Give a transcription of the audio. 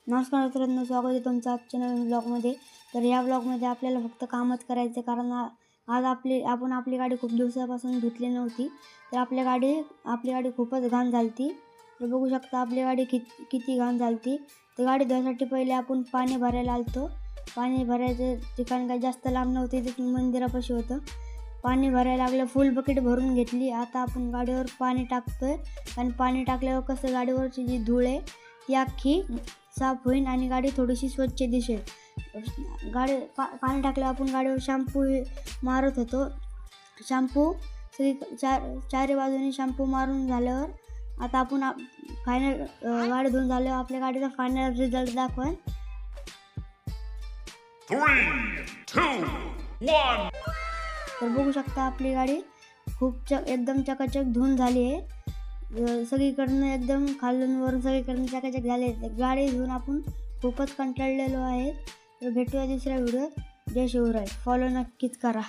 नमस्कार मित्रांनो, स्वागत आहे तुमचं आजच्या नवीन ब्लॉगमध्ये. तर या ब्लॉगमध्ये आपल्याला फक्त कामच करायचं, कारण आज आपण आपली गाडी खूप दिवसापासून धुतली नव्हती. तर आपली गाडी खूपच घाण झाली. तर बघू शकता आपली गाडी किती घाण झाली. तर गाडी धुण्यासाठी पहिले आपण पाणी भरायला आलतो. पाणी भरायचं ठिकाण काही जास्त लांब नव्हते, ते मंदिरापाशी होतं. पाणी भरायला लागलं, फुल बकेट भरून घेतली. आता आपण गाडीवर पाणी टाकतोय, आणि पाणी टाकल्यावर कसं गाडीवरची जी धूळ आहे ती अख्खी साफ होईल आणि गाडी थोडीशी स्वच्छ दिसेल. पाणी टाकल्यावर आपण गाडीवर शॅम्पू मारत होतो. शॅम्पू चारी बाजूने शॅम्पू मारून झाल्यावर आता आपण फायनल गाडी धुवून झाल्यावर आपल्या गाडीचा फायनल रिझल्ट दाखवा. 3, 2, 1. तर बघू शकता आपली गाडी एकदम चकाचक धुवून झाली आहे. सगळीकडनं एकदम खालून वरून सगळीकडनं चकाचक झाले. गाडी धुवून आपण खूपच कंटाळलेलो आहे. तर भेटूया दुसऱ्या व्हिडिओत. जय शिवराय. फॉलो नक्कीच करा.